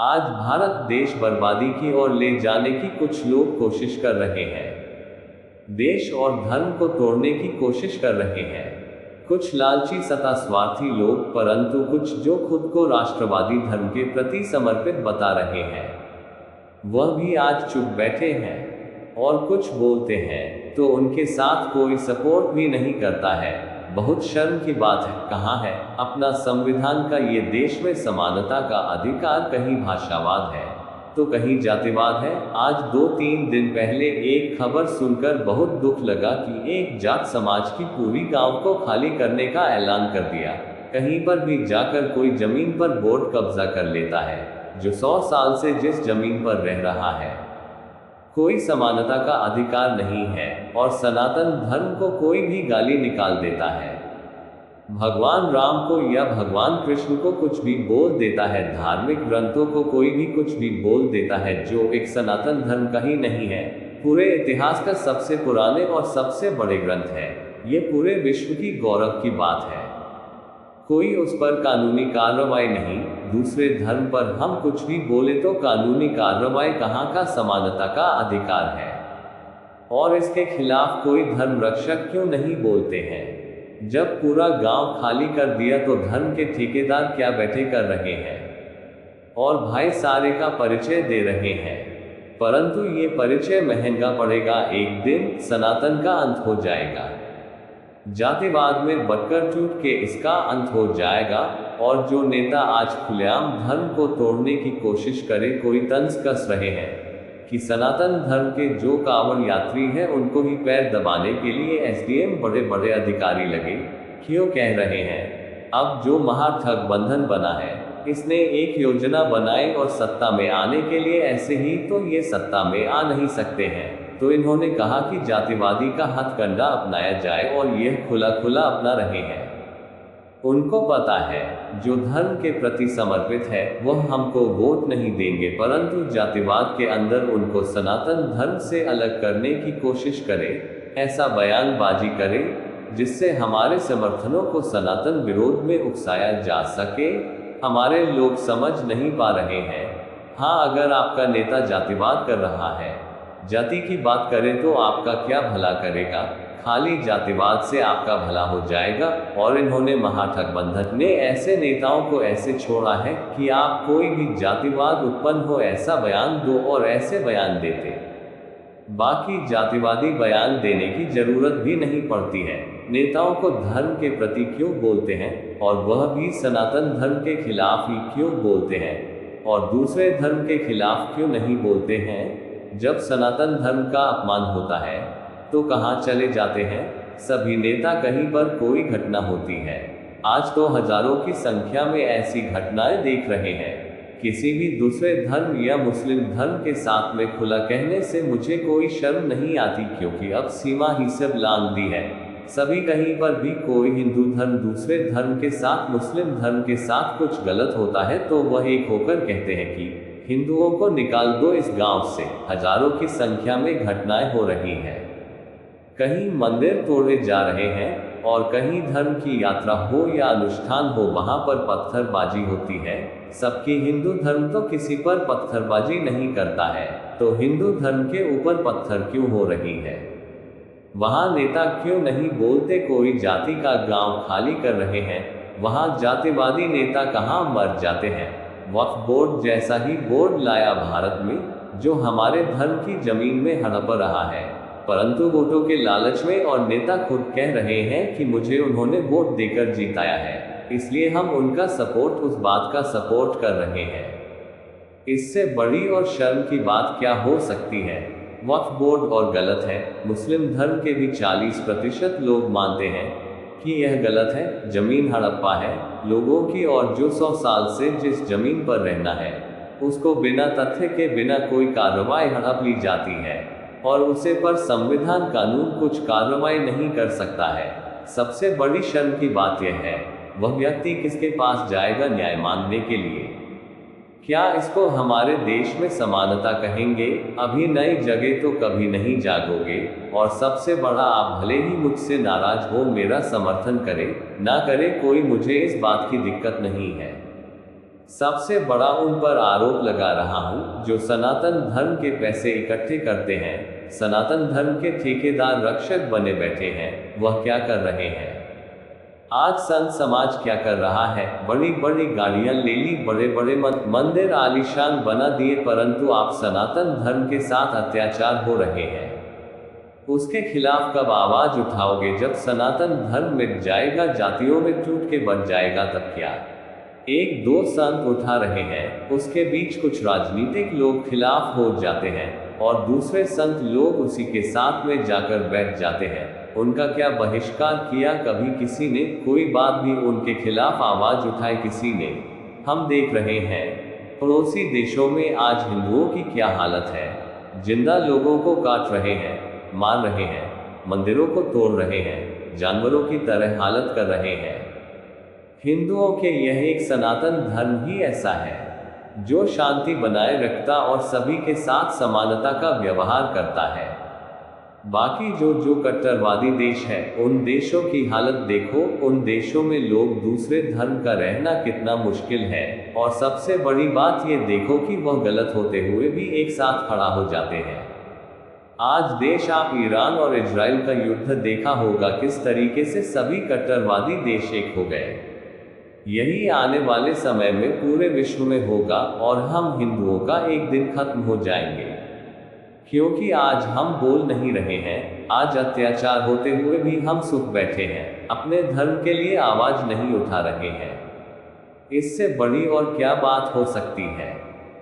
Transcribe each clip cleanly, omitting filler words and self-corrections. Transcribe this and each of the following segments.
आज भारत देश बर्बादी की ओर ले जाने की कुछ लोग कोशिश कर रहे हैं। देश और धर्म को तोड़ने की कोशिश कर रहे हैं। कुछ लालची सत्ता स्वार्थी लोग, परंतु कुछ जो खुद को राष्ट्रवादी धर्म के प्रति समर्पित बता रहे हैं, वह भी आज चुप बैठे हैं। और कुछ बोलते हैं तो उनके साथ कोई सपोर्ट भी नहीं करता है। बहुत शर्म की बात है, कहाँ है अपना संविधान का ये देश में समानता का अधिकार? कहीं भाषावाद है तो कहीं जातिवाद है। आज 2-3 दिन पहले एक खबर सुनकर बहुत दुख लगा कि एक जाट समाज की पूरी गांव को खाली करने का ऐलान कर दिया। कहीं पर भी जाकर कोई जमीन पर बोर्ड कब्जा कर लेता है, जो 100 साल से जिस जमीन पर रह रहा है। कोई समानता का अधिकार नहीं है और सनातन धर्म को कोई भी गाली निकाल देता है। भगवान राम को या भगवान कृष्ण को कुछ भी बोल देता है। धार्मिक ग्रंथों को कोई भी कुछ भी बोल देता है, जो एक सनातन धर्म का ही नहीं है, पूरे इतिहास का सबसे पुराने और सबसे बड़े ग्रंथ है। ये पूरे विश्व की गौरव की बात है। कोई उस पर कानूनी कार्रवाई नहीं। दूसरे धर्म पर हम कुछ भी बोले तो कानूनी कार्रवाई कहाँ का समानता का अधिकार है। और इसके खिलाफ कोई धर्म रक्षक क्यों नहीं बोलते हैं? जब पूरा गांव खाली कर दिया तो धर्म के ठेकेदार क्या बैठे कर रहे हैं और भाईचारे का परिचय दे रहे हैं। परंतु ये परिचय महंगा पड़ेगा। एक दिन सनातन का अंत हो जाएगा। जातिवाद में बटकर टूट के इसका अंत हो जाएगा। और जो नेता आज खुलेआम धर्म को तोड़ने की कोशिश करे, कोई तंज कस रहे हैं कि सनातन धर्म के जो कांवड़ यात्री हैं उनको ही पैर दबाने के लिए एसडीएम बड़े बड़े अधिकारी लगे, क्यों कह रहे हैं? अब जो महागठबंधन बना है, इसने एक योजना बनाई और सत्ता में आने के लिए ऐसे ही तो ये सत्ता में आ नहीं सकते हैं। तो इन्होंने कहा कि जातिवादी का हथकंडा अपनाया जाए और यह खुला खुला अपना रहे हैं। उनको पता है जो धर्म के प्रति समर्पित है वह हमको वोट नहीं देंगे, परंतु जातिवाद के अंदर उनको सनातन धर्म से अलग करने की कोशिश करे, ऐसा बयानबाजी करे जिससे हमारे समर्थनों को सनातन विरोध में उकसाया जा सके। हमारे लोग समझ नहीं पा रहे हैं। हाँ, अगर आपका नेता जातिवाद कर रहा है, जाति की बात करें तो आपका क्या भला करेगा? खाली जातिवाद से आपका भला हो जाएगा। और इन्होंने महागठबंधन ने ऐसे नेताओं को ऐसे छोड़ा है कि आप कोई भी जातिवाद उत्पन्न हो ऐसा बयान दो और ऐसे बयान देते। बाकी जातिवादी बयान देने की जरूरत भी नहीं पड़ती है। नेताओं को धर्म के प्रति क्यों बोलते हैं, और वह भी सनातन धर्म के खिलाफ ही क्यों बोलते हैं, और दूसरे धर्म के खिलाफ क्यों नहीं बोलते हैं? जब सनातन धर्म का अपमान होता है तो कहाँ चले जाते हैं सभी नेता? कहीं पर कोई घटना होती है, आज तो हजारों की संख्या में ऐसी घटनाएं देख रहे हैं। किसी भी दूसरे धर्म या मुस्लिम धर्म के साथ में खुला कहने से मुझे कोई शर्म नहीं आती, क्योंकि अब सीमा ही सब लांघ दी है। सभी कहीं पर भी कोई हिंदू धर्म दूसरे धर्म के साथ, मुस्लिम धर्म के साथ कुछ गलत होता है तो वह एक होकर कहते हैं कि हिंदुओं को निकाल दो इस गांव से। हजारों की संख्या में घटनाएं हो रही हैं। कहीं मंदिर तोड़े जा रहे हैं और कहीं धर्म की यात्रा हो या अनुष्ठान हो, वहां पर पत्थरबाजी होती है। सबकी हिंदू धर्म तो किसी पर पत्थरबाजी नहीं करता है, तो हिंदू धर्म के ऊपर पत्थर क्यों हो रही है? वहां नेता क्यों नहीं बोलते? कोई जाति का गांव खाली कर रहे हैं, वहां जातिवादी नेता कहां मर जाते हैं। वक्फ बोर्ड जैसा ही बोर्ड लाया भारत में, जो हमारे धर्म की जमीन में हड़प रहा है, परंतु वोटों के लालच में। और नेता खुद कह रहे हैं कि मुझे उन्होंने वोट देकर जिताया है, इसलिए हम उनका सपोर्ट, उस बात का सपोर्ट कर रहे हैं। इससे बड़ी और शर्म की बात क्या हो सकती है? वक्फ बोर्ड और गलत है। मुस्लिम धर्म के भी 40% लोग मानते हैं कि यह गलत है, जमीन हड़प्पा है लोगों की, और जो 100 साल से जिस जमीन पर रहना है उसको बिना तथ्य के, बिना कोई कार्रवाई हड़प ली जाती है, और उसे पर संविधान कानून कुछ कार्रवाई नहीं कर सकता है। सबसे बड़ी शर्म की बात यह है, वह व्यक्ति किसके पास जाएगा न्याय मांगने के लिए? क्या इसको हमारे देश में समानता कहेंगे? अभी नई जगह तो कभी नहीं जागोगे। और सबसे बड़ा, आप भले ही मुझसे नाराज हो, मेरा समर्थन करे ना करे, कोई मुझे इस बात की दिक्कत नहीं है। सबसे बड़ा उन पर आरोप लगा रहा हूं जो सनातन धर्म के पैसे इकट्ठे करते हैं। सनातन धर्म के ठेकेदार रक्षक बने बैठे हैं। वह क्या कर रहे हैं? आज संत समाज क्या कर रहा है? बड़ी बड़ी गाड़ियां ले ली, बड़े बड़े मंदिर आलीशान बना दिए, परंतु आप सनातन धर्म के साथ अत्याचार हो रहे हैं। उसके खिलाफ कब आवाज उठाओगे? जब सनातन धर्म मिट जाएगा, जातियों में टूट के बच जाएगा, तब क्या? एक दो संत उठा रहे हैं, उसके बीच कुछ राजनीतिक लोग खिलाफ हो जाते हैं और दूसरे संत लोग उसी के साथ में जाकर बैठ जाते हैं। उनका क्या बहिष्कार किया कभी किसी ने? कोई बात भी उनके खिलाफ आवाज उठाए किसी ने? हम देख रहे हैं पड़ोसी देशों में आज हिंदुओं की क्या हालत है। जिंदा लोगों को काट रहे हैं, मार रहे हैं, मंदिरों को तोड़ रहे हैं, जानवरों की तरह हालत कर रहे हैं। हिंदुओं के यह एक सनातन धर्म ही ऐसा है जो शांति बनाए रखता और सभी के साथ समानता का व्यवहार करता है। बाकी जो कट्टरवादी देश है, उन देशों की हालत देखो। उन देशों में लोग दूसरे धर्म का रहना कितना मुश्किल है, और सबसे बड़ी बात ये देखो कि वह गलत होते हुए भी एक साथ खड़ा हो जाते हैं। आज देश, आप ईरान और इजराइल का युद्ध देखा होगा, किस तरीके से सभी कट्टरवादी देश एक हो गए। यही आने वाले समय में पूरे विश्व में होगा और हम हिंदुओं का एक दिन खत्म हो जाएंगे। क्योंकि आज हम बोल नहीं रहे हैं, आज अत्याचार होते हुए भी हम सुख बैठे हैं, अपने धर्म के लिए आवाज नहीं उठा रहे हैं। इससे बड़ी और क्या बात हो सकती है?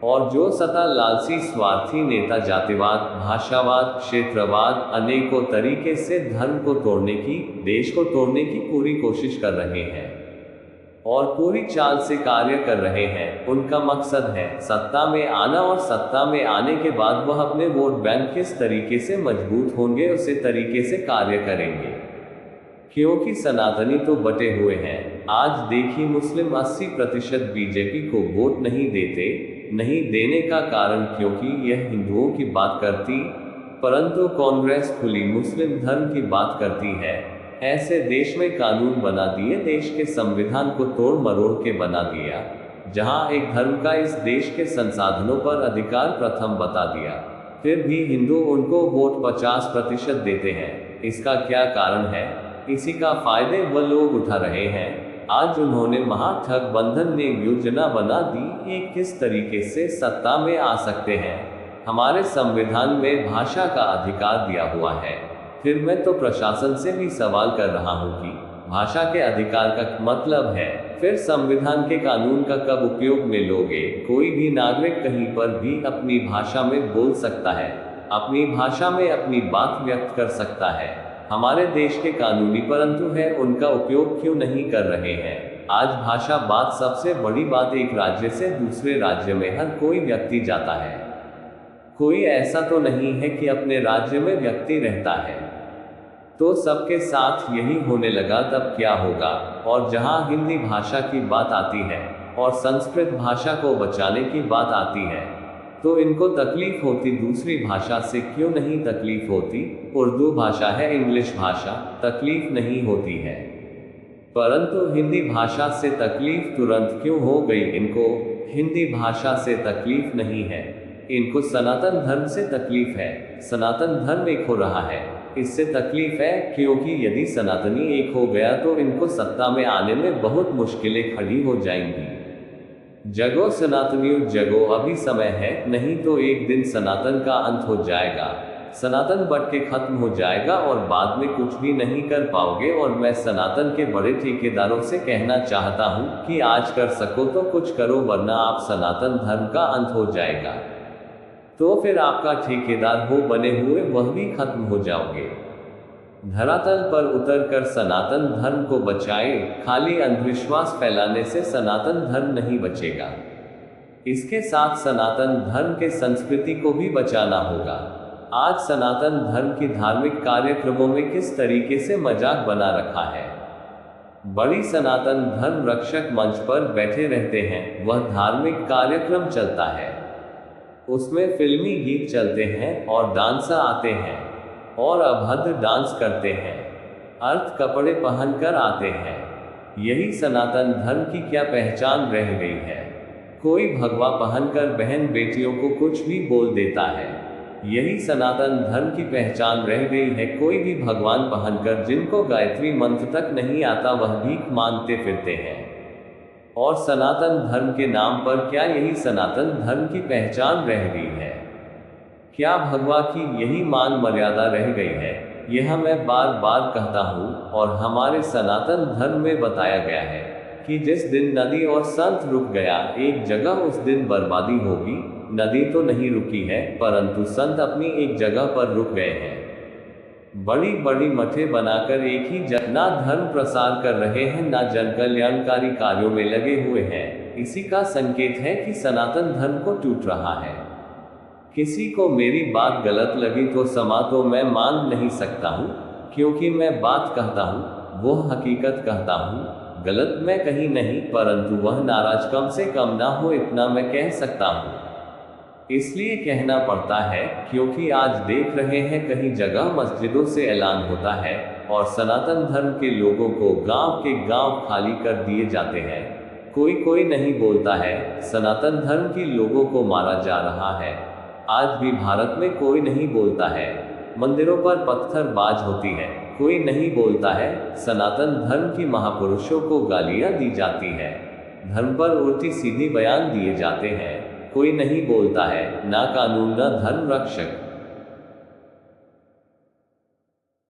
और जो सत्ता लालची स्वार्थी नेता जातिवाद, भाषावाद, क्षेत्रवाद, अनेकों तरीके से धर्म को तोड़ने की, देश को तोड़ने की पूरी कोशिश कर रहे हैं और पूरी चाल से कार्य कर रहे हैं। उनका मकसद है सत्ता में आना, और सत्ता में आने के बाद वह अपने वोट बैंक किस तरीके से मजबूत होंगे, उसी तरीके से कार्य करेंगे। क्योंकि सनातनी तो बटे हुए हैं। आज देखिए, मुस्लिम 80% बीजेपी को वोट नहीं देते। नहीं देने का कारण क्योंकि यह हिंदुओं की बात करती, परंतु कांग्रेस खुली मुस्लिम धर्म की बात करती है। ऐसे देश में कानून बना दिए, देश के संविधान को तोड़ मरोड़ के बना दिया, जहां एक धर्म का इस देश के संसाधनों पर अधिकार प्रथम बता दिया। फिर भी हिंदू उनको वोट 50% देते हैं। इसका क्या कारण है? इसी का फायदे वह लोग उठा रहे हैं। आज उन्होंने महागठबंधन ने योजना बना दी, एक किस तरीके से सत्ता में आ सकते हैं। हमारे संविधान में भाषा का अधिकार दिया हुआ है। फिर मैं तो प्रशासन से भी सवाल कर रहा हूं कि भाषा के अधिकार का मतलब है, फिर संविधान के कानून का कब उपयोग में लोगे? कोई भी नागरिक कहीं पर भी अपनी भाषा में बोल सकता है, अपनी भाषा में अपनी बात व्यक्त कर सकता है। हमारे देश के कानूनी परंतु है, उनका उपयोग क्यों नहीं कर रहे हैं? आज भाषा बात सबसे बड़ी बात, एक राज्य से दूसरे राज्य में हर कोई व्यक्ति जाता है। कोई ऐसा तो नहीं है कि अपने राज्य में व्यक्ति रहता है। तो सबके साथ यही होने लगा, तब क्या होगा? और जहां हिंदी भाषा की बात आती है और संस्कृत भाषा को बचाने की बात आती है, तो इनको तकलीफ होती दूसरी भाषा से। क्यों नहीं तकलीफ होती? उर्दू भाषा है, इंग्लिश भाषा, तकलीफ नहीं होती है। परंतु हिंदी भाषा से तकलीफ तुरंत क्यों हो गई इनको? हिंदी भाषा से तकलीफ नहीं है, इनको सनातन धर्म से तकलीफ है। सनातन धर्म एक हो रहा है, इससे तकलीफ है। क्योंकि यदि सनातनी एक हो गया तो इनको सत्ता में आने में बहुत मुश्किलें खड़ी हो जाएंगी। जगो सनातनियों जगो, अभी समय है, नहीं तो एक दिन सनातन का अंत हो जाएगा। सनातन बट के खत्म हो जाएगा और बाद में कुछ भी नहीं कर पाओगे। और मैं सनातन के बड़े ठेकेदारों से कहना चाहता हूं कि आज कर सको तो कुछ करो, वरना आप सनातन धर्म का अंत हो जाएगा। तो फिर आपका ठेकेदार हो बने हुए वह भी खत्म हो जाओगे। धरातल पर उतरकर सनातन धर्म को बचाए। खाली अंधविश्वास फैलाने से सनातन धर्म नहीं बचेगा। इसके साथ सनातन धर्म के संस्कृति को भी बचाना होगा। आज सनातन धर्म की धार्मिक कार्यक्रमों में किस तरीके से मजाक बना रखा है। बड़ी सनातन धर्म रक्षक मंच पर बैठे रहते हैं, वह धार्मिक कार्यक्रम चलता है, उसमें फिल्मी गीत चलते हैं और डांसर आते हैं और अभद्र डांस करते हैं, अर्थ कपड़े पहनकर आते हैं। यही सनातन धर्म की क्या पहचान रह गई है? कोई भगवा पहनकर बहन बेटियों को कुछ भी बोल देता है। यही सनातन धर्म की पहचान रह गई है। कोई भी भगवान पहनकर, जिनको गायत्री मंत्र तक नहीं आता, वह भीख मांगते फिरते हैं। और सनातन धर्म के नाम पर क्या यही सनातन धर्म की पहचान रह गई है? क्या भगवा की यही मान मर्यादा रह गई है? यह मैं बार बार कहता हूँ, और हमारे सनातन धर्म में बताया गया है कि जिस दिन नदी और संत रुक गया एक जगह, उस दिन बर्बादी होगी। नदी तो नहीं रुकी है, परंतु संत अपनी एक जगह पर रुक गए हैं। बड़ी बड़ी मठें बनाकर एक ही जगह ना धर्म प्रसार कर रहे हैं, ना जन कल्याणकारी कार्यों में लगे हुए हैं। इसी का संकेत है कि सनातन धर्म को टूट रहा है। किसी को मेरी बात गलत लगी तो क्षमा तो मैं मांग नहीं सकता हूँ, क्योंकि मैं बात कहता हूँ वो हकीकत कहता हूँ। गलत मैं कहीं नहीं, परंतु वह नाराज कम से कम ना हो, इतना मैं कह सकता हूँ। इसलिए कहना पड़ता है क्योंकि आज देख रहे हैं कई जगह मस्जिदों से ऐलान होता है और सनातन धर्म के लोगों को गांव के गांव खाली कर दिए जाते हैं। कोई नहीं बोलता है। सनातन धर्म के लोगों को मारा जा रहा है। आज भी भारत में कोई नहीं बोलता है। मंदिरों पर पत्थरबाज होती है, कोई नहीं बोलता है। सनातन धर्म की महापुरुषों को गालियां दी जाती है। धर्म पर उल्टी सीधी बयान दिए जाते हैं, कोई नहीं बोलता है। ना कानून, ना धर्म रक्षक।